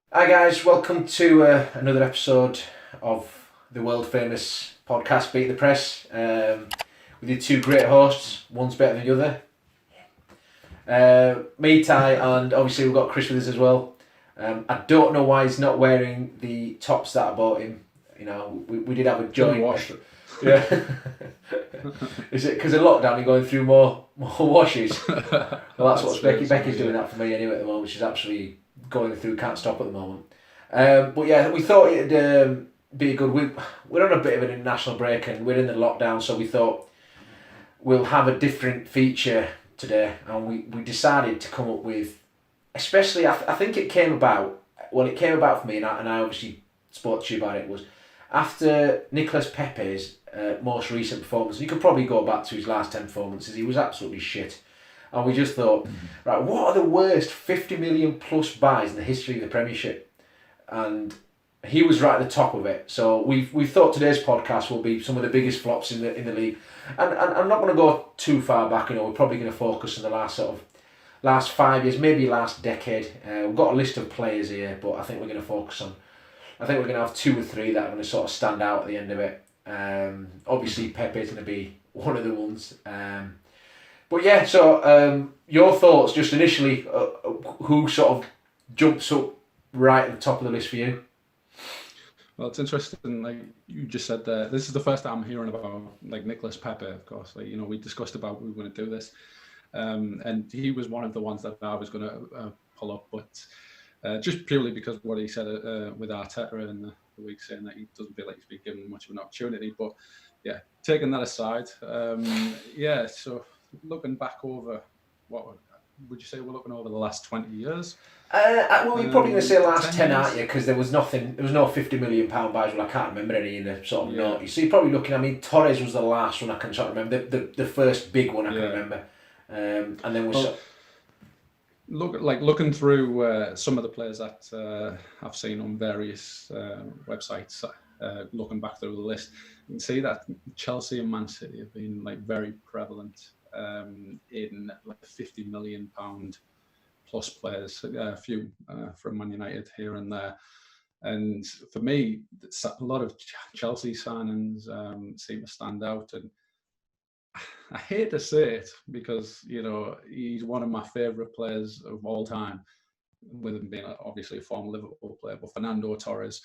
Hi guys, welcome to another episode of the world famous podcast Beat the Press. With your two great hosts, one's better than the other. Me, Ty, and obviously we've got Chris with us as well. I don't know why he's not wearing the tops that I bought him. You know, we did have a joint. Washed it. Yeah. Is it because of lockdown you're going through more washes? Well, that's what Becky's doing that for me anyway at the moment. She's absolutely going through, can't stop at the moment. But yeah, we thought it'd be a good week. We're on a bit of an international break and we're in the lockdown, so we thought we'll have a different feature today. And we decided to come up with, especially, I think it came about for me, and I obviously spoke to you about it, was after Nicolas Pepe's most recent performance. You could probably go back to his last 10 performances, he was absolutely shit. And we just thought, right, what are the worst 50 million plus buys in the history of the Premiership? And he was right at the top of it. So we thought today's podcast will be some of the biggest flops in the league. And I'm not going to go too far back. We're probably going to focus on the last 5 years, maybe last decade. We've got a list of players here, but I think we're going to focus on. I think we're going to have 2 or 3 that are going to sort of stand out at the end of it. Obviously, Pepe is going to be one of the ones. But yeah, so your thoughts just initially, who sort of jumps up right at the top of the list for you? Well, it's interesting, like you just said there, this is the first time I'm hearing about like Nicolas Pepe, of course. Like, we discussed about we were going to do this. And he was one of the ones that I was going to pull up, but just purely because of what he said with Arteta in the week, saying that he doesn't feel like he's been given much of an opportunity. But yeah, taking that aside, so looking back over, what would you say we're looking over the last 20 years? Well, you're probably going to say last 10, years? aren't you? Because there was no £50 million buys. Well, I can't remember any in the sort of noughties. So you're probably looking. Torres was the last one I can sort of remember. The first big one I can remember. And then looking through some of the players that I've seen on various websites, looking back through the list, you can see that Chelsea and Man City have been like very prevalent in like £50 million plus players, a few from Man United here and there. And for me, a lot of Chelsea signings seem to stand out. And I hate to say it because, he's one of my favourite players of all time, with him being obviously a former Liverpool player, but Fernando Torres.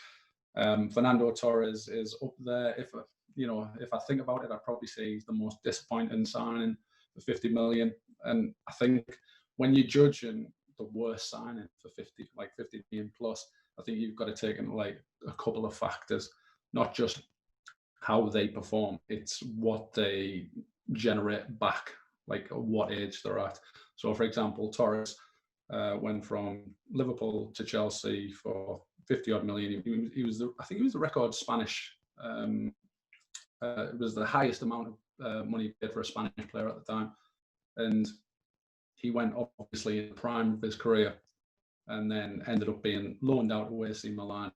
Fernando Torres is up there. If I think about it, I'd probably say he's the most disappointing signing for 50 million. And I think when you're judging the worst signing for 50 million plus, I think you've got to take into like a couple of factors, not just how they perform, it's what they generate back, like at what age they're at. So, for example, Torres went from Liverpool to Chelsea for 50 odd million. I think he was the record Spanish. It was the highest amount of money paid for a Spanish player at the time, and he went obviously in the prime of his career, and then ended up being loaned out to AC Milan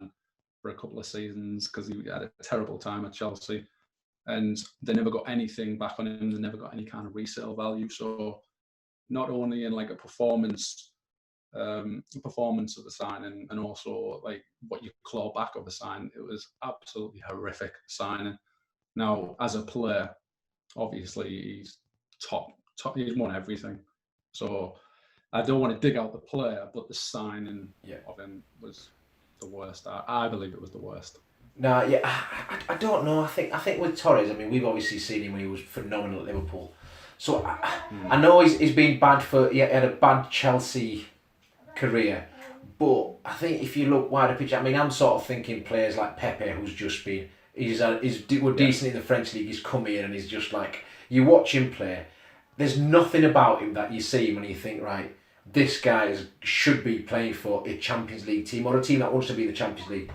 for a couple of seasons because he had a terrible time at Chelsea, and they never got anything back on him. They never got any kind of resale value. So not only in like a performance of the signing, and also like what you claw back of the sign, it was absolutely horrific signing. Now, as a player, obviously he's top. He's won everything. So I don't want to dig out the player, but the signing of him was the worst. I believe it was the worst. No, yeah, I don't know. I think with Torres, we've obviously seen him when he was phenomenal at Liverpool. So I know he's been bad he had a bad Chelsea career, but I think if you look wider picture, I'm sort of thinking players like Pepe, who's just been we're decent in the French league. He's come in and he's just like, you watch him play. There's nothing about him that you see when you think, right, this guy should be playing for a Champions League team or a team that wants to be in the Champions League.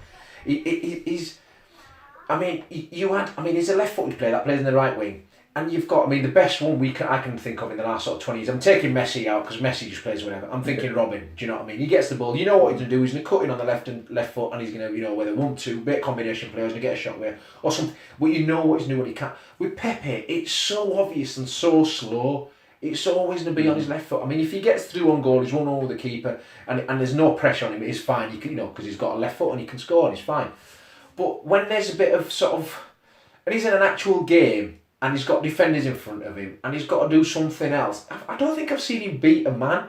He's a left-footed player that plays in the right wing, and you've got, the best one I can think of in the last sort of 20 years. I'm taking Messi out because Messi just plays whatever. I'm thinking Robin. Do you know what I mean? He gets the ball. You know what he's going to do. He's going to cut in on the left foot, and he's going to, whether 1-2, bit combination players, going to get a shot there or something. But you know what he's doing when he can't. With Pepe, it's so obvious and so slow. it's always going to be on his left foot. I mean, if he gets through on goal, he's 1-0 with the keeper, and there's no pressure on him, it's fine. Because he's got a left foot and he can score, and it's fine. But when there's a bit of sort of, and he's in an actual game, and he's got defenders in front of him, and he's got to do something else. I don't think I've seen him beat a man.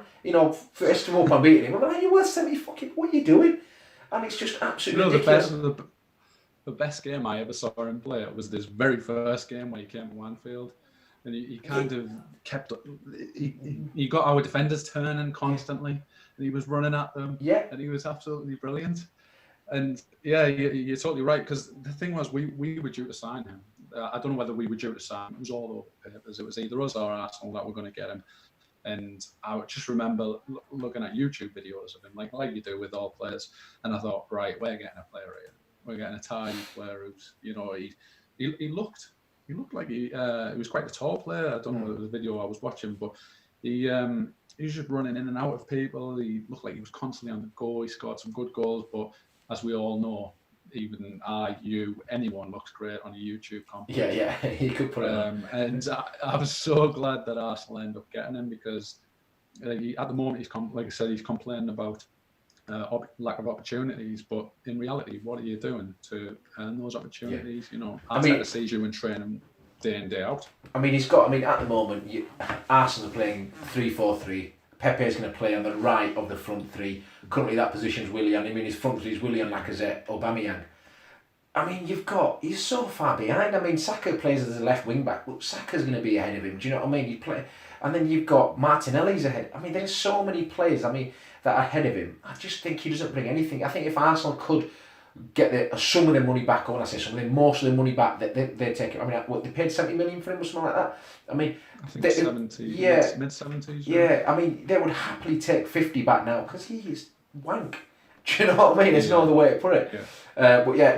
First of all, I'm beating him. I'm like, you're worth 70 fucking. What are you doing? And it's just absolutely ridiculous. The best game I ever saw him play was this very first game where he came to Anfield, and he kind of kept. He got our defenders turning constantly, and he was running at them. Yeah. And he was absolutely brilliant. And yeah, you're totally right, because the thing was, we were due to sign him. I don't know whether we were due to sign him. It was all over papers. It was either us or Arsenal that were going to get him. And I just remember looking at YouTube videos of him, like you do with all players. And I thought, right, we're getting a player here. We're getting a Thai player who's, he looked like he was quite a tall player. I don't know whether it was the video I was watching, but he was just running in and out of people. He looked like he was constantly on the go. He scored some good goals, but as we all know, even anyone looks great on a YouTube comment. Yeah, he could put it on. And I was so glad that Arsenal ended up getting him, because at the moment, like I said, he's complaining about lack of opportunities, but in reality, what are you doing to earn those opportunities? Arteta sees you in training day in, day out. I mean, at the moment, Arsenal are playing 3-4-3. Pepe's going to play on the right of the front three. Currently, that position's Willian. I mean, his front three is Willian, Lacazette, Aubameyang. I mean, he's so far behind. I mean, Saka plays as a left wing back. Look, Saka's going to be ahead of him. Do you know what I mean? And then you've got Martinelli's ahead. I mean, there's so many players. That are ahead of him. I just think he doesn't bring anything. I think if Arsenal could get some of their money back, or when I say something, most of their money back, they take it. I mean, they paid 70 million for him or something like that. I mean, I think 70, yeah, mid-70s. Yeah, I mean, they would happily take 50 back now, because he is wank. Do you know what I mean? There's no other way to put it. Yeah. But yeah,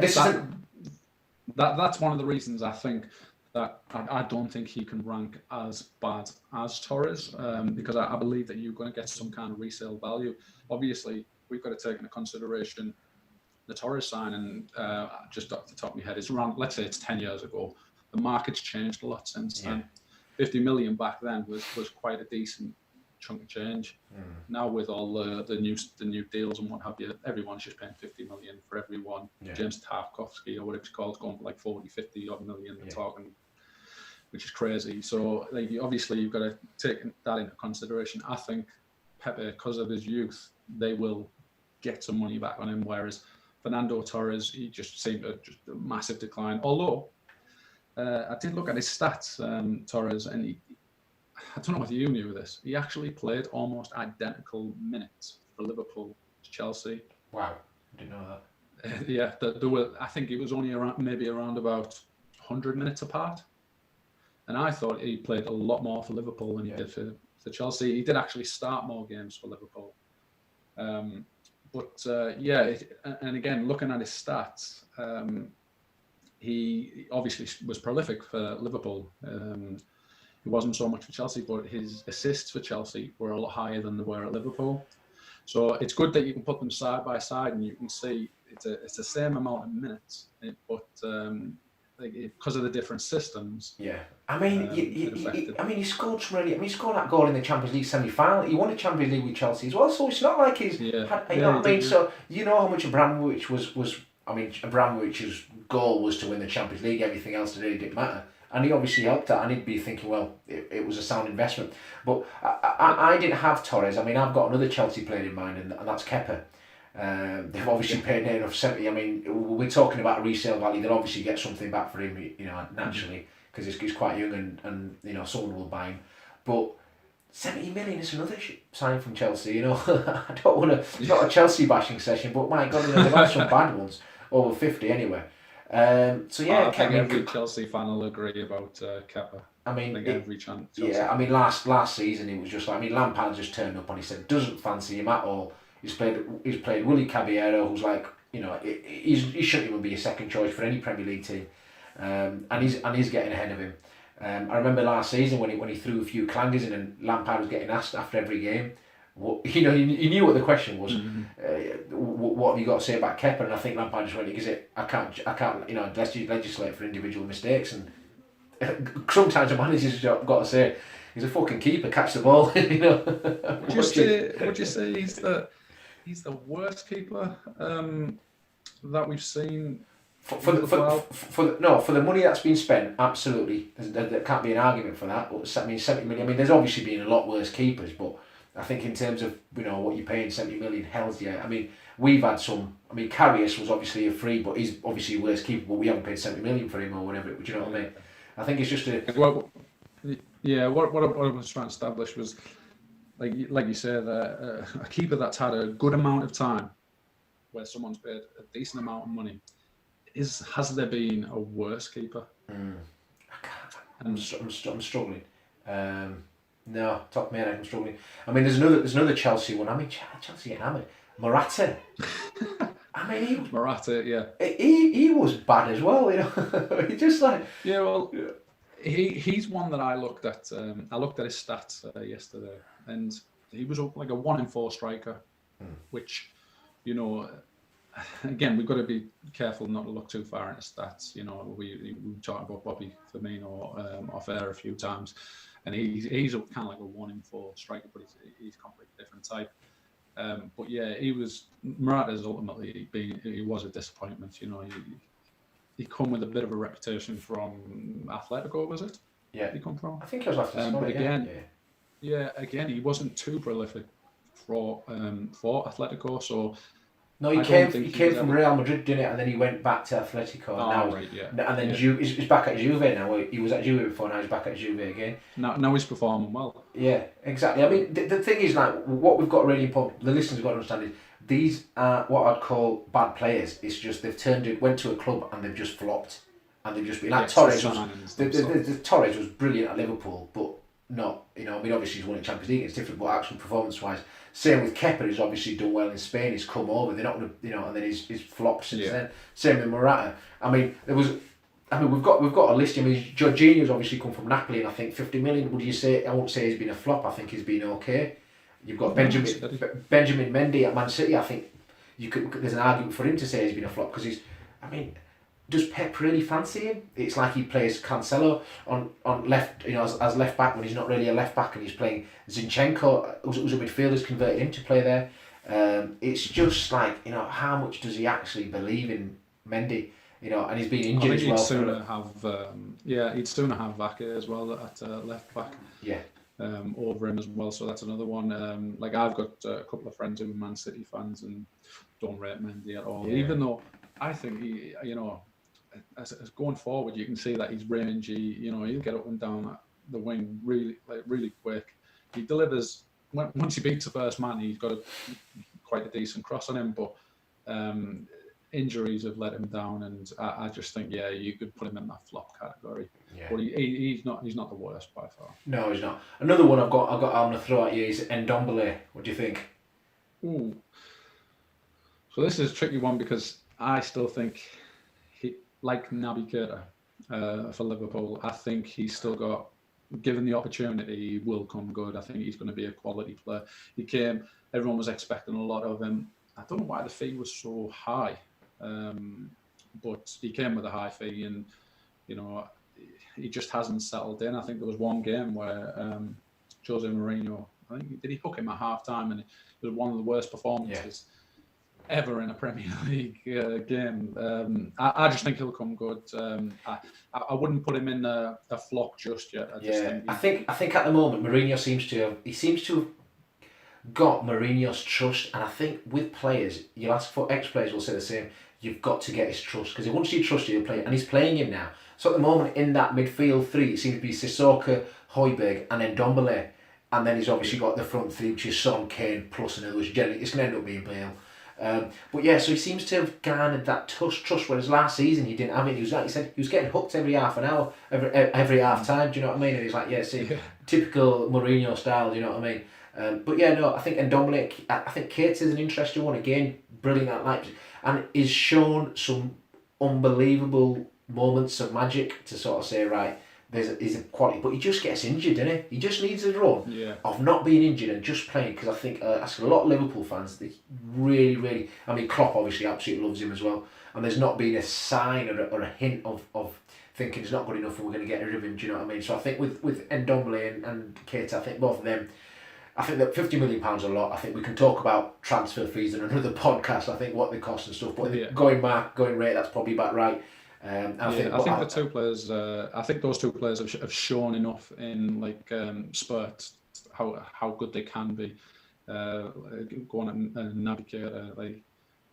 that's one of the reasons I think that I don't think he can rank as bad as Torres, because I believe that you're going to get some kind of resale value. Obviously, we've got to take into consideration the Torres signing, just off the top of my head, is around, let's say it's 10 years ago. The market's changed a lot since then. 50 million back then was quite a decent chunk of change. Now with all the new deals and what have you, everyone's just paying 50 million for everyone. James Tarkovsky or whatever it's called, going for like 40-50 odd million. They're talking, which is crazy. So obviously you've got to take that into consideration. I think Pepe, because of his youth, they will get some money back on him, whereas Fernando Torres, he just seemed just a massive decline. Although I did look at his stats, Torres, and I don't know whether you knew this, he actually played almost identical minutes for Liverpool to Chelsea. Wow, I didn't know that. There were, I think it was only around about 100 minutes apart. And I thought he played a lot more for Liverpool than he did for Chelsea. He did actually start more games for Liverpool. And again, looking at his stats, he obviously was prolific for Liverpool. He wasn't so much for Chelsea, but his assists for Chelsea were a lot higher than they were at Liverpool. So it's good that you can put them side by side and you can see it's the same amount of minutes, but because of the different systems. Yeah, I mean, he scored some really. I mean, he scored that goal in the Champions League semi-final. He won the Champions League with Chelsea as well. So it's not like he's. You know what I mean? So you know how much Abramovich was. I mean, Abramovich's goal was to win the Champions League. Everything else today didn't matter, and he obviously helped that. And he'd be thinking, well, it was a sound investment. But I didn't have Torres. I mean, I've got another Chelsea player in mind, and that's Kepa. They've obviously paid near enough 70. I mean, we're talking about a resale value. They'll obviously get something back for him, naturally, because he's quite young and someone will buy him. But 70 million is another sign from Chelsea. I don't want to. It's not a Chelsea bashing session, but my God, they've had some bad ones over 50 anyway. I think every Chelsea fan will agree about Kepa. I mean, every chance. Yeah, I mean, last season it was just like, Lampard just turned up and he said doesn't fancy him at all. He's played Willy Caballero, who's like, he shouldn't even be a second choice for any Premier League team, and he's getting ahead of him. I remember last season when he threw a few clangers in, and Lampard was getting asked after every game. He knew what the question was. What have you got to say about Kepa? And I think Lampard just went, because I can't legislate for individual mistakes, and sometimes a manager's got to say, he's a fucking keeper. Catch the ball, you know. Would you say he's the worst keeper that we've seen? For the money that's been spent, absolutely. There can't be an argument for that. But I mean, 70 million. I mean, there's obviously been a lot worse keepers, but I think in terms of what you're paying 70 million, hell's yeah. I mean, we've had some. I mean, Karius was obviously a free, but he's obviously a worse keeper. But we haven't paid 70 million for him or whatever. Do you know what I mean? I think it's just a. Well, yeah. What I was trying to establish was, like you say, that a keeper that's had a good amount of time, where someone's paid a decent amount of money. Has there been a worse keeper? I'm struggling. No, top of my head, I'm struggling. I mean, there's another Chelsea one. I mean, Chelsea getting hammered. Morata. I mean, Morata, yeah. He was bad as well, you know. He just like. Yeah, well, he's one that I looked at. I looked at his stats yesterday, and he was like a 1 in 4 striker, which, you know. Again, we've got to be careful not to look too far into stats. You know, we talked about Bobby Firmino off air a few times, and he's kind of like a 1 in 4 striker, but he's a completely different type. But yeah, Morata's ultimately he was a disappointment. You know, he come with a bit of a reputation from Atletico, was it? Yeah. He come from? I think it was after but again, again, he wasn't too prolific for Atletico, so. No, he came from Real Madrid, didn't it? And then he went back to Atletico. And then he's back at Juve now. He was at Juve before, now he's back at Juve again. Now he's performing well. Yeah, exactly. I mean, the thing is, like, what we've got really important, the listeners have got to understand is, these are what I'd call bad players. It's just they've went to a club and they've just flopped. And they've just been, like, Torres was brilliant at Liverpool, but not, you know, I mean, obviously he's won the Champions League, it's different, but actual performance-wise, same with Kepa, he's obviously done well in Spain, he's come over, they're not going to, you know, and then he's flopped since then. Same with Morata. I mean, we've got a list. I mean, Jorginho's obviously come from Napoli, and I think 50 million, would you say, I won't say he's been a flop, I think he's been okay. You've got Benjamin Mendy at Man City, I think there's an argument for him to say he's been a flop, because does Pep really fancy him? It's like he plays Cancelo on left, you know, as left back when he's not really a left back, and he's playing Zinchenko, who's a midfielder's converted him to play there. It's just like, you know, how much does he actually believe in Mendy? You know, and he's been injured as well. He'd sooner have Vaca as well at left back. Yeah. Over him as well, so that's another one. Like, I've got a couple of friends who are Man City fans and don't rate Mendy at all. Yeah. Even though I think he, you know, as going forward, you can see that he's rangy. You know, he'll get up and down the wing really quick. He delivers. Once he beats the first man, he's got quite a decent cross on him. But injuries have let him down, and I just think, yeah, you could put him in that flop category. Yeah. But he's not the worst by far. No, he's not. Another one I'm gonna throw at you is Ndombele. What do you think? Ooh. So this is a tricky one, because I still think like Naby Keita for Liverpool, I think he's still got, given the opportunity, he will come good. I think he's going to be a quality player. Everyone was expecting a lot of him. I don't know why the fee was so high, but he came with a high fee, and, you know, he just hasn't settled in. I think there was one game where Jose Mourinho, did he hook him at half time, and it was one of the worst performances ever in a Premier League game. I just think he'll come good. I wouldn't put him in a flop just yet. I think at the moment Mourinho seems to have got Mourinho's trust, and I think with players, you'll ask for ex-players will say the same. You've got to get his trust, because once you trust you, he'll play, and he's playing him now. So at the moment in that midfield three, it seems to be Sissoko, Højbjerg, and then Ndombele, and then he's obviously got the front three, which is Son, Kane, plus another, which generally it's going to end up being Bale. But yeah, so he seems to have garnered that trust, whereas last season he didn't have it. He was, like you said, he was getting hooked every half an hour, every half time. Do you know what I mean? And he's like, typical Mourinho style. Do you know what I mean? But yeah, no, I think Ndombele, I think Keita is an interesting one again, brilliant at Leipzig, and is shown some unbelievable moments of magic to sort of say, right, he's a quality, but he just gets injured, doesn't he? He just needs a run of not being injured and just playing, because I think that's a lot of Liverpool fans, they really, I mean, Klopp obviously absolutely loves him as well, and there's not been a sign or a hint of thinking he's not good enough and we're going to get rid of him. Do you know what I mean? So I think with Ndombele and Keita, I think both of them. I think that £50 million a lot. I think we can talk about transfer fees in another podcast. I think what they cost and stuff. But going rate, that's probably about right. I think the two players. I think those two players have shown enough in spurts how good they can be. Go on and navigate.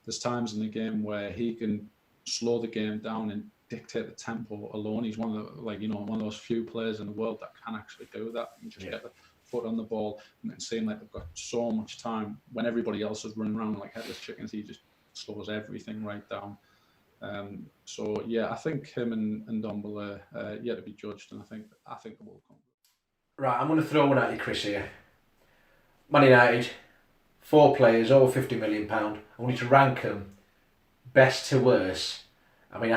There's times in the game where he can slow the game down and dictate the tempo alone. He's one of one of those few players in the world that can actually do that and just get the foot on the ball, and it seemed like they've got so much time when everybody else is running around like headless chickens. He just slows everything right down. I think him and Ndombele yet to be judged, and I think they will come. Right, I'm going to throw one at you, Chris, here. Man United, 4 players, over £50 million. I want you to rank them best to worst. I mean,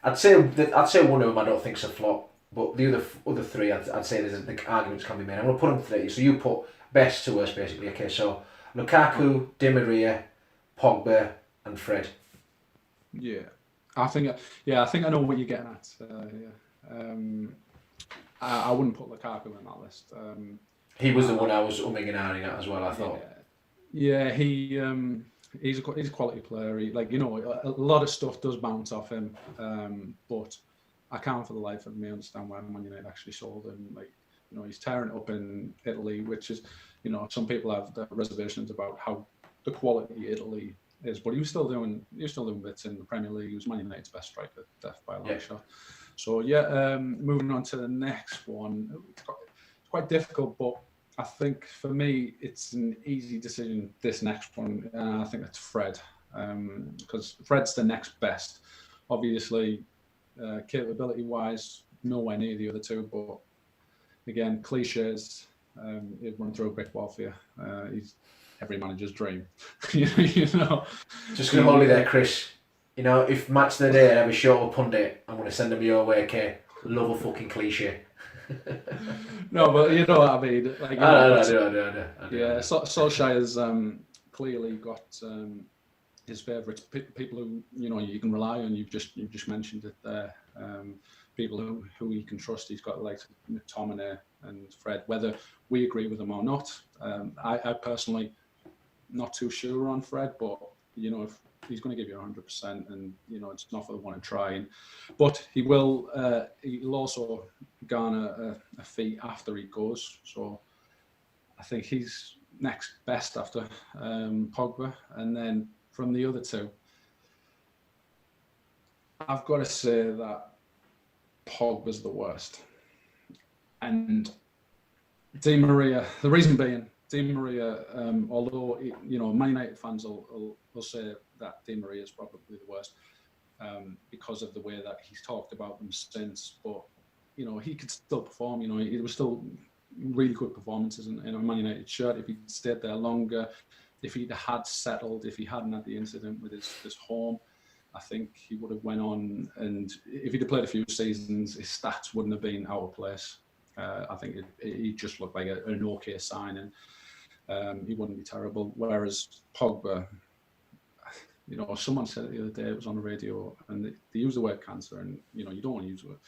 I'd say one of them I don't think's a flop, but the other 3 I'd say the arguments can be made. I'm going to put them 3. So you put best to worst, basically. Okay, so Lukaku, Di Maria, Pogba, and Fred. Yeah, I think I know what you're getting at. I wouldn't put Lukaku in that list. He was the one I was umming and ahhing at as well, I thought. Yeah, he's a quality player. A lot of stuff does bounce off him, but I can't for the life of me understand why Man United actually sold him. He's tearing it up in Italy, which is, some people have reservations about how the quality Italy is, but he was still doing bits in the Premier League. He was Man United's best striker, death by a long shot. So moving on to the next one. It's quite difficult, but I think for me it's an easy decision. This next one, I think it's Fred, because Fred's the next best. Obviously, capability-wise, nowhere near the other two, but again, cliches. He'd run through a brick wall for you. He's every manager's dream. Just going to hold you there, Chris. If match of the day I have a show pundit, I'm going to send them your way, okay? Love a fucking cliche. No, but you know what I mean. I do. Yeah, Solskjaer's clearly got his favourites. People who you can rely on. You've just mentioned it there. People who he can trust. He's got McTominay and Fred. Whether we agree with them or not, I personally not too sure on Fred. But if he's going to give you 100%, and it's not for the one to try. But he will. He'll also garner a fee after he goes. So I think he's next best after Pogba, and then from the other two, I've got to say that Pogba's the worst, and Di Maria. The reason being, Di Maria, although Man United fans will say that Di Maria is probably the worst because of the way that he's talked about them since. But he could still perform. It was still really good performances in a Man United shirt. If he'd stayed there longer, if he'd had settled, if he hadn't had the incident with his home, I think he would have went on. And if he'd have played a few seasons, his stats wouldn't have been out of place. I think he just looked like an okay signing. He wouldn't be terrible. Whereas Pogba, someone said it the other day, it was on the radio, and they used the word cancer, and you don't want to use it.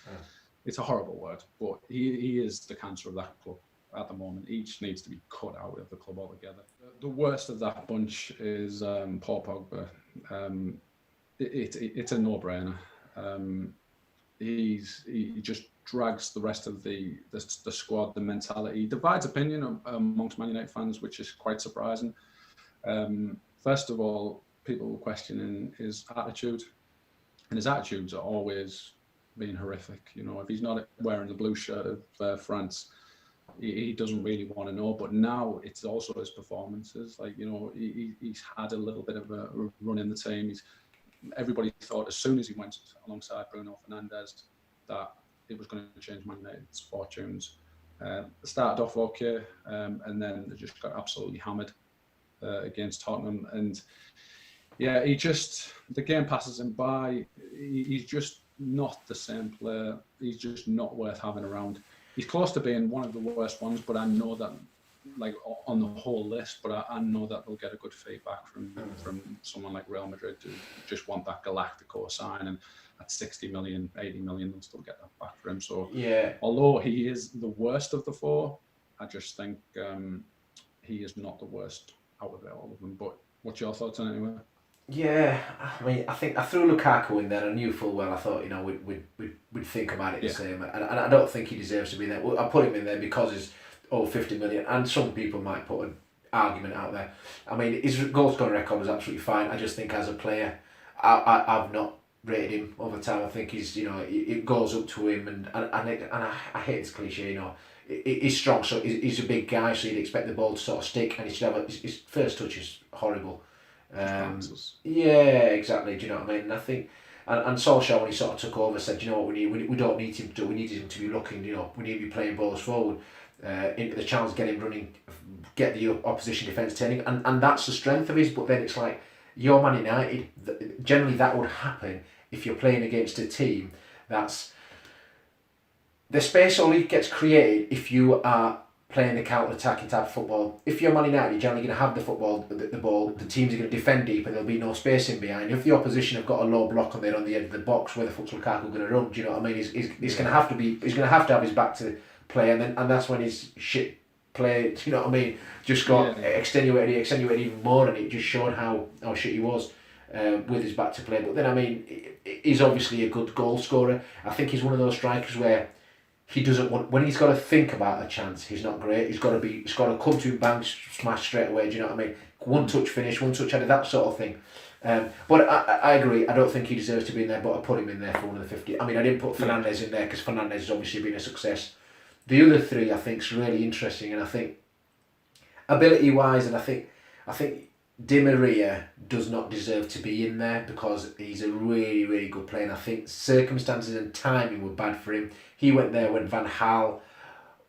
It's a horrible word, but he is the cancer of that club at the moment. Each needs to be cut out of the club altogether. The worst of that bunch is Paul Pogba. It's a no-brainer. He just drags the rest of the squad, the mentality. He divides opinion amongst Man United fans, which is quite surprising. First of all, people were questioning his attitude, and his attitudes are always been horrific. If he's not wearing the blue shirt of France, he doesn't really want to know. But now it's also his performances. He's had a little bit of a run in the team. Everybody thought as soon as he went alongside Bruno Fernandes that it was going to change Man United's fortunes. Started off okay, and then they just got absolutely hammered against Tottenham. And yeah, the game passes him by. He's just not the same player. He's just not worth having around. He's close to being one of the worst ones, but I know that like on the whole list, but I know that they'll get a good feedback from someone like Real Madrid who just want that Galactico sign, and at 60 million, 80 million, they'll still get that back for him. So Yeah. although he is the worst of the four, I just think he is not the worst out of all of them. But what's your thoughts on it anyway? Yeah, I mean, I think I threw Lukaku in there. I knew full well. I thought, you know, we'd think about it the same, and I don't think he deserves to be there. I put him in there because he's 50 million, and some people might put an argument out there. I mean, his goal scoring record was absolutely fine. I just think as a player, I've not rated him over time. I think he's, you know, it goes up to him, and I hate this cliche, you know. He's strong, so he's a big guy, so you'd expect the ball to sort of stick, and he should have his first touch is horrible. Yeah, exactly. Do you know what I mean? And I think, and Solskjaer, when he sort of took over, said, you know what, we don't need him to do. We need him to be looking. You know, we need to be playing balls forward into the channels, get him running, get the opposition defence turning, and that's the strength of his. But then it's like, you're Man United. Generally, that would happen if you're playing against a team that's the space only gets created if you are playing the counter-attacking type of football. If you're Man United, you're generally going to have the ball, the teams are going to defend deep and there'll be no space in behind. If the opposition have got a low block on there on the edge of the box, where the fuck's Lukaku going to run? Do you know what I mean? He's going to have to have his back to play, and that's when his shit play, do you know what I mean, just got extenuated even more, and it just showed how shit he was with his back to play. But then, I mean, he's obviously a good goal scorer. I think he's one of those strikers where he doesn't want, when he's got to think about a chance, he's not great. He's got to come to him, bang, smash straight away. Do you know what I mean? One touch finish, one touch header, that sort of thing. But I agree. I don't think he deserves to be in there, but I put him in there for one of the 50. I mean, I didn't put Fernandes in there because Fernandes has obviously been a success. The other three, I think, is really interesting, and I think ability wise, and I think Di Maria does not deserve to be in there because he's a really, really good player. And I think circumstances and timing were bad for him. He went there when Van Gaal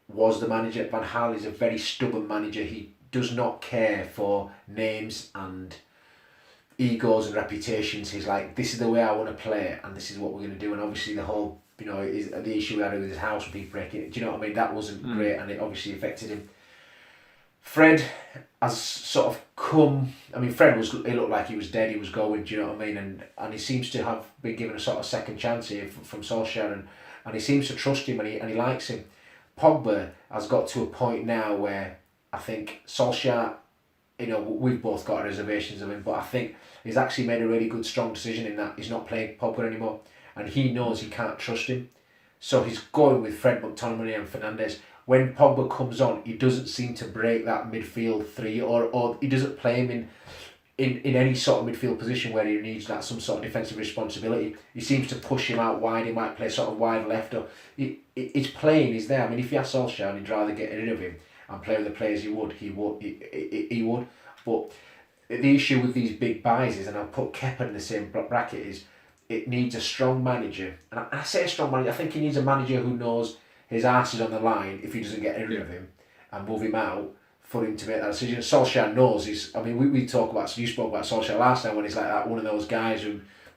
was the manager. Van Gaal is a very stubborn manager. He does not care for names and egos and reputations. He's like, this is the way I want to play, and this is what we're going to do. And obviously the whole, you know, the issue we had with his house with people breaking it. Do you know what I mean? That wasn't great, and it obviously affected him. Fred has sort of come. I mean, he looked like he was dead. He was going. Do you know what I mean? And he seems to have been given a sort of second chance here from Solskjaer, and he seems to trust him, and he likes him. Pogba has got to a point now where I think Solskjaer, you know, we've both got reservations of him, but I think he's actually made a really good, strong decision in that he's not playing Pogba anymore, and he knows he can't trust him, so he's going with Fred, McTominay, and Fernandes. When Pogba comes on, he doesn't seem to break that midfield three, or he doesn't play him in any sort of midfield position where he needs that some sort of defensive responsibility. He seems to push him out wide. He might play sort of wide left, or his playing is there. I mean, if you ask Solskjaer and he'd rather get rid of him and play with the players he would. But the issue with these big buys is, and I'll put Kepa in the same bracket, is it needs a strong manager. And I say a strong manager, I think he needs a manager who knows his arse is on the line if he doesn't get rid of him and move him out for him to make that decision. Solskjaer knows he's, I mean, we talk about, you spoke about Solskjaer last time when he's like that, one of those guys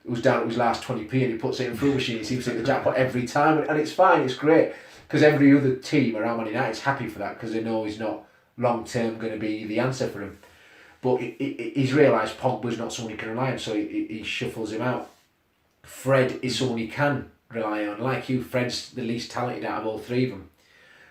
who's down to his last 20p and he puts it in through machine, he seems to hit the jackpot every time, and it's fine, it's great, because every other team around Man United is happy for that because they know he's not long term going to be the answer for him. But he's realised Pogba's not someone he can rely on, so he shuffles him out. Fred is someone he can rely on. Like you, Fred's the least talented out of all three of them.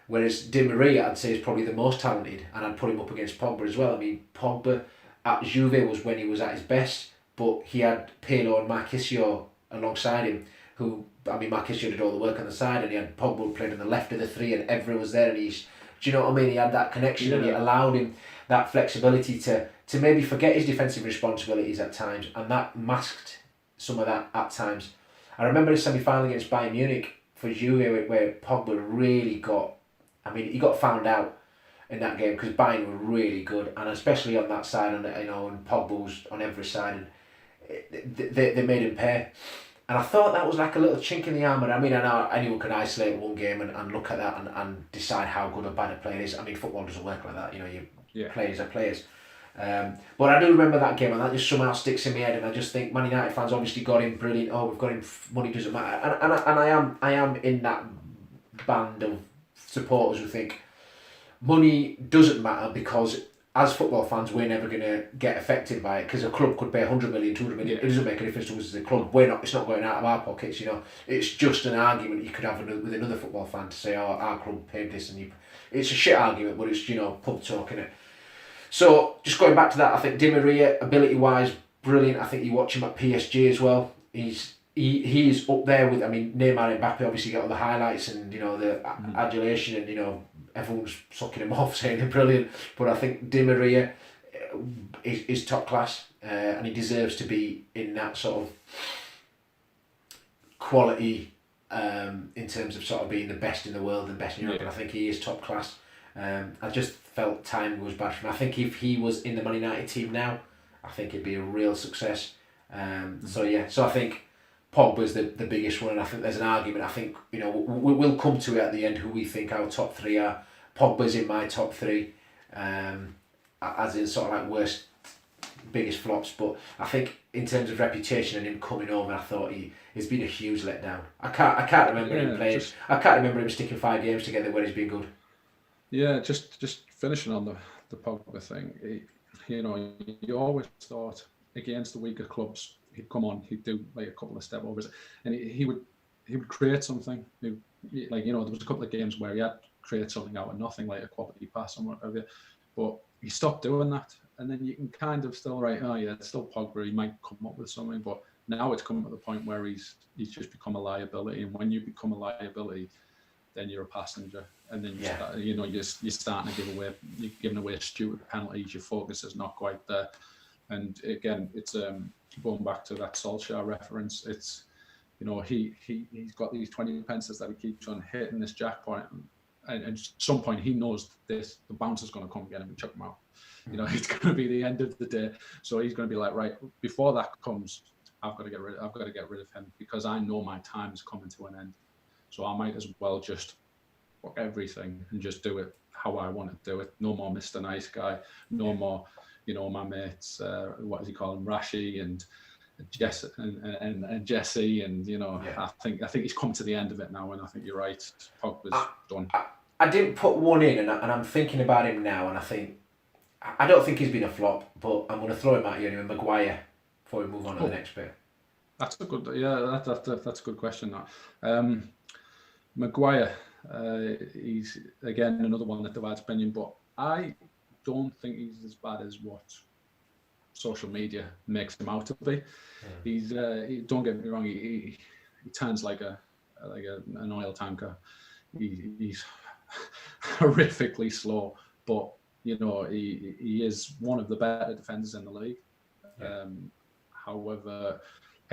Whereas Di Maria, I'd say, is probably the most talented, and I'd put him up against Pogba as well. I mean, Pogba at Juve was when he was at his best, but he had Pirlo and Marchisio alongside him, who, I mean, Marchisio did all the work on the side, and he had Pogba who played on the left of the three, and Evra was there, and do you know what I mean? He had that connection, and it allowed him that flexibility to maybe forget his defensive responsibilities at times, and that masked some of that at times. I remember the semi-final against Bayern Munich for Juve where Pogba really got, I mean, he got found out in that game because Bayern were really good, and especially on that side, and Pogba was on every side, and they made him pay. And I thought that was like a little chink in the armour. I mean, I know anyone can isolate one game and look at that and decide how good or bad a player is. I mean, football doesn't work like that. You know, players are players. But I do remember that game, and that just somehow sticks in my head. And I just think Man United fans obviously got him brilliant. Oh, we've got him. Money doesn't matter. And I am in that band of supporters who think money doesn't matter because as football fans, we're never going to get affected by it because a club could pay 100 million, 200 million. It doesn't make a difference to us as a club. It's not going out of our pockets. It's just an argument you could have with another football fan to say, "Oh, our club paid this," and it's a shit argument, but it's pub talk, innit? So just going back to that, I think Di Maria, ability wise, brilliant. I think you watch him at PSG as well. He is up there with, Neymar and Mbappe obviously get all the highlights and the adulation and everyone's sucking him off saying they're brilliant, but I think Di Maria is top class, and he deserves to be in that sort of quality in terms of sort of being the best in the world and best in Europe, and I think he is top class. I just felt time was bad for him. I think if he was in the Man United team now, I think it'd be a real success. So I think Pogba's the biggest one, and I think there's an argument. I think we'll come to it at the end who we think our top three are. Pogba's in my top three, as in sort of like worst, biggest flops. But I think in terms of reputation and him coming over, I thought he's been a huge letdown. I can't remember him playing. I can't remember him sticking 5 games together where he's been good. Yeah, just finishing on the Pogba thing. You always thought against the weaker clubs, he'd come on, he'd do like a couple of step overs, and he would create something. There was a couple of games where he had created something out of nothing, like a quality pass or whatever, but he stopped doing that, and then you can kind of still it's still Pogba, he might come up with something, but now it's come to the point where he's just become a liability, and when you become a liability, then you're a passenger, and then you're starting to you're giving away stupid penalties, your focus is not quite there. And again, it's going back to that Solskjaer reference. It's he's got these 20 pences that he keeps on hitting this jackpot, and at some point he knows this. The bouncer's going to come get him and chuck him out. It's going to be the end of the day. So he's going to be like, right, before that comes, I've got to get rid of him because I know my time is coming to an end. So I might as well just fuck everything and just do it how I want to do it. No more Mr. Nice Guy. No more. My mates, what does he call him, Rashi and Jesse and Jesse, and I think he's come to the end of it now, and I think you're right. Pogba's done. I didn't put one in, and I'm thinking about him now, and I don't think he's been a flop, but I'm going to throw him at you anyway. Maguire, before we move on to the next bit. That's a good, that's a good question. That Maguire, he's again another one that divides opinion, but I don't think he's as bad as what social media makes him out to be. He's don't get me wrong, he turns like an oil tanker. He's horrifically slow, but he is one of the better defenders in the league. However,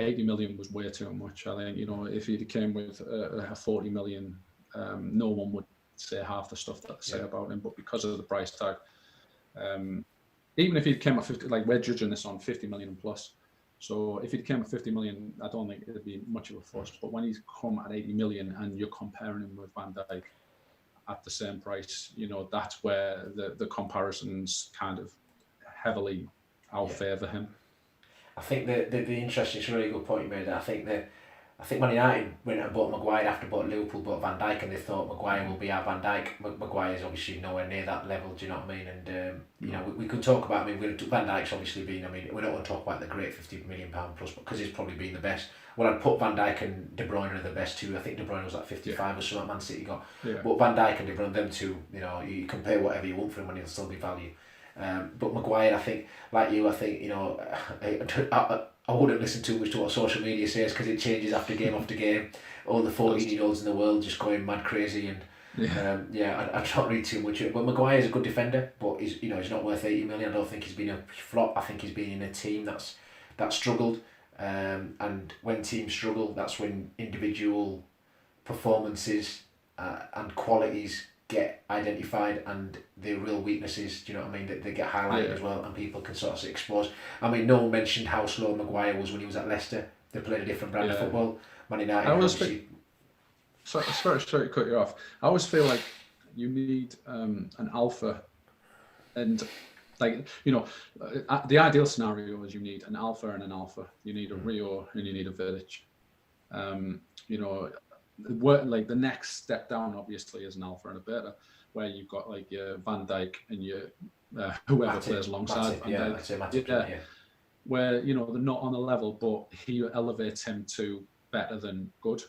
80 million was way too much. I think if he came with a 40 million, no one would say half the stuff that they say about him. But because of the price tag, even if he came at 50, like we're judging this on 50 million plus. So if he came at 50 million, I don't think it'd be much of a fuss. But when he's come at 80 million and you're comparing him with Van Dijk at the same price, that's where the comparisons kind of heavily out-favour him. I think the interesting, it's a really good point you made. I think Man United went and bought Maguire after Liverpool bought Van Dijk, and they thought Maguire will be our Van Dijk. Maguire's obviously nowhere near that level. Do you know what I mean? And we could talk about. Van Dijk's obviously been. We're not going to talk about the great £50 million plus, because he's probably been the best. Well, I'd put Van Dijk and De Bruyne are the best two. I think De Bruyne was like 55 or something. Man City got, but Van Dijk and De Bruyne, them two. You can pay whatever you want for him, and he'll still be value. But Maguire, I think, like you, I wouldn't listen too much to what social media says, because it changes after game. All the 14-year-olds in the world just going mad crazy, and I don't read too much of it. But Maguire's a good defender, but he's not worth 80 million. I don't think he's been a flop. I think he's been in a team that's struggled, and when teams struggle, that's when individual performances and qualities get identified, and the real weaknesses, do you know what I mean, that they get highlighted as well, and people can sort of expose. No one mentioned how slow Maguire was when he was at Leicester. They played a different brand of football. Man United sorry to cut you off. I always feel like you need an alpha, and the ideal scenario is you need an alpha and an alpha. You need a Rio and you need a Village. The next step down obviously is an alpha and a beta, where you've got like your Van Dijk and your whoever plays alongside Van Dijk. I'd say Matip, where they're not on the level, but he elevates him to better than good.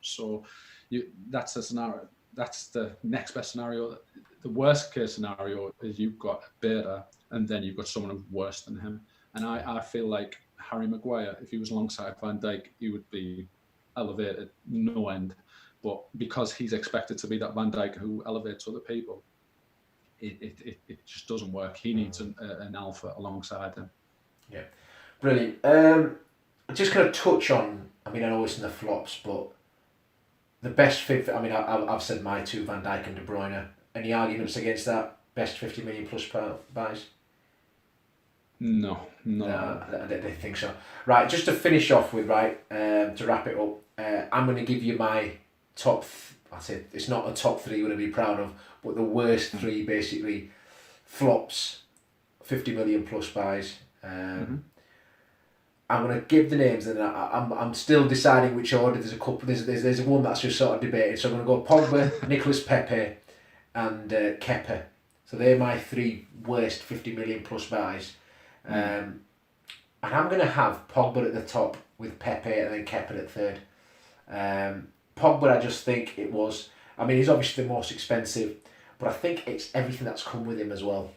So that's the scenario. That's the next best scenario. The worst case scenario is you've got Beta, and then you've got someone who's worse than him. And I feel like Harry Maguire, if he was alongside Van Dijk, he would be elevated no end. But because he's expected to be that Van Dijk who elevates other people, it just doesn't work. He needs an alpha alongside him. Yeah, brilliant. I'm just going to touch on, I know it's in the flops, but the best fit, I've said my two, Van Dijk and De Bruyne. Any arguments against that? Best 50 million plus buys? No, I don't think so. Right, just to finish off with, to wrap it up, I'm going to give you my top, I said it's not a top three you're going to be proud of, but the worst three basically flops, 50 million plus buys. I'm going to give the names, and I'm still deciding which order. There's a couple. There's one that's just sort of debated. So I'm going to go Pogba, Nicolas Pepe, and Kepa. So they're my three worst 50 million plus buys. And I'm going to have Pogba at the top with Pepe and then Kepa at third. Pogba, I just think it was. He's obviously the most expensive, but I think it's everything that's come with him as well.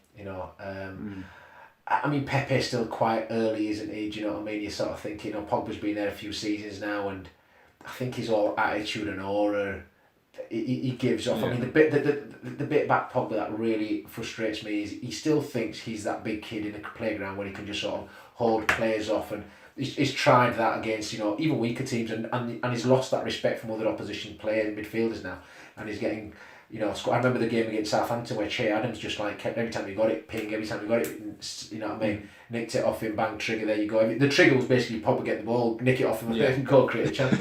Pepe's still quite early, isn't he? Do you know what I mean? You're sort of thinking, Pogba's been there a few seasons now, and I think he's all attitude and aura he gives off. Yeah. The bit about Pogba that really frustrates me is he still thinks he's that big kid in a playground where he can just sort of hold players off, and he's tried that against even weaker teams, and he's lost that respect from other opposition players, midfielders now, and he's getting. I remember the game against Southampton where Che Adams just kept every time he got it, ping, every time he got it, nicked it off him, bang, trigger, there you go. The trigger was basically Pogba get the ball, nick it off him, and go create a chance.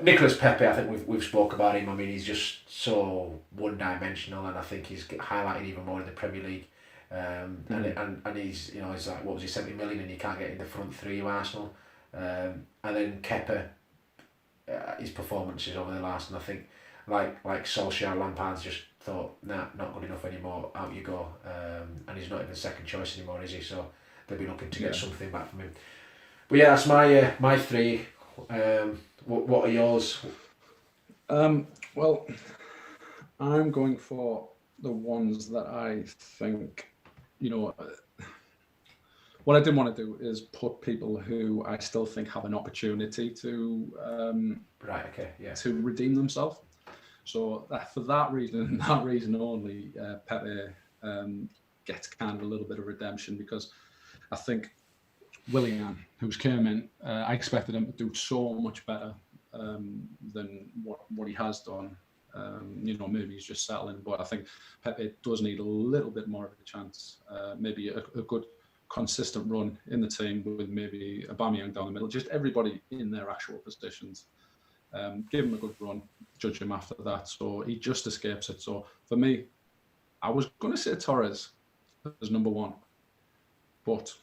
Nicolas Pepe, I think we've spoke about him. He's just so one-dimensional, and I think he's highlighted even more in the Premier League. And he's he's like, what was he, 70 million, and you can't get in the front three of Arsenal. And then Kepa, his performances over the last, and I think. Like Solskjaer, Lampard's just thought, nah, not good enough anymore, out you go. And he's not even second choice anymore, is he? So they'll be looking to get something back from him. But yeah, that's my three. What are yours? Well, I'm going for the ones that I think, what I didn't want to do is put people who I still think have an opportunity to to redeem themselves. So for that reason only, Pepe gets kind of a little bit of redemption, because I think Willian, who's came in, I expected him to do so much better than what he has done. Maybe he's just settling, but I think Pepe does need a little bit more of a chance. Maybe a good consistent run in the team with maybe Aubameyang down the middle, just everybody in their actual positions. Give him a good run, judge him after that. So he just escapes it. So for me, I was going to say Torres as number one, but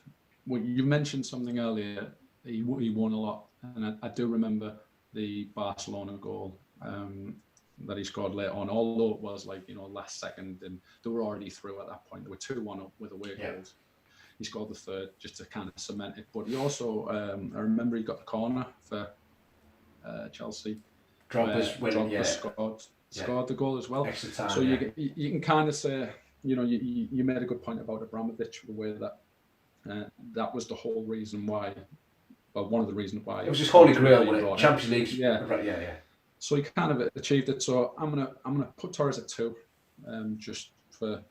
you mentioned something earlier. He won a lot, and I do remember the Barcelona goal that he scored later on. Although it was last second, and they were already through at that point. They were 2-1 up with away goals. He scored the third just to kind of cement it. But he also, I remember he got the corner for Chelsea. Drogba scored the goal as well. Extra time, so you can kind of say, you made a good point about Abramovich, the way that that was the whole reason why. Well, one of the reasons why it was his holy grail, wasn't it? Champions League. Yeah. Right. Yeah. So he kind of achieved it. So I'm gonna put Torres at 2, just for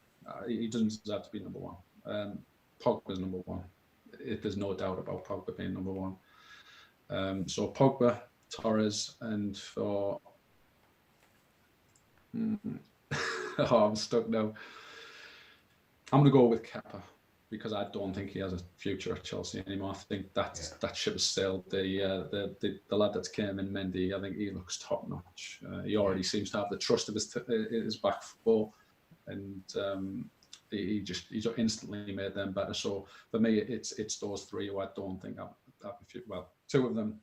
he doesn't deserve to be number 1. Pogba's number 1. There's no doubt about Pogba being number 1. So Pogba, Torres, and for I'm stuck now. I'm gonna go with Kepa, because I don't think he has a future at Chelsea anymore. I think that ship has sailed. The lad that's came in, Mendy, I think he looks top notch. He already seems to have the trust of his back four, and he's instantly made them better. So for me, it's those three who I don't think have a future. Well, 2 of them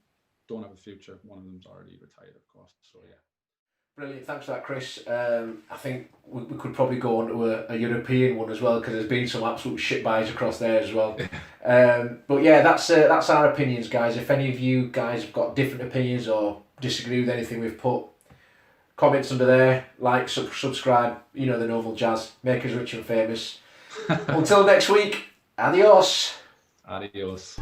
don't have a future. One of them's already retired, of course. So yeah. Brilliant, thanks for that, Chris. I think we could probably go on to a European one as well, because there's been some absolute shit buys across there as well. But yeah, that's our opinions, guys. If any of you guys have got different opinions or disagree with anything we've put, comments under there, like, subscribe, you know the normal jazz. Make us rich and famous. Until next week, adios. Adios.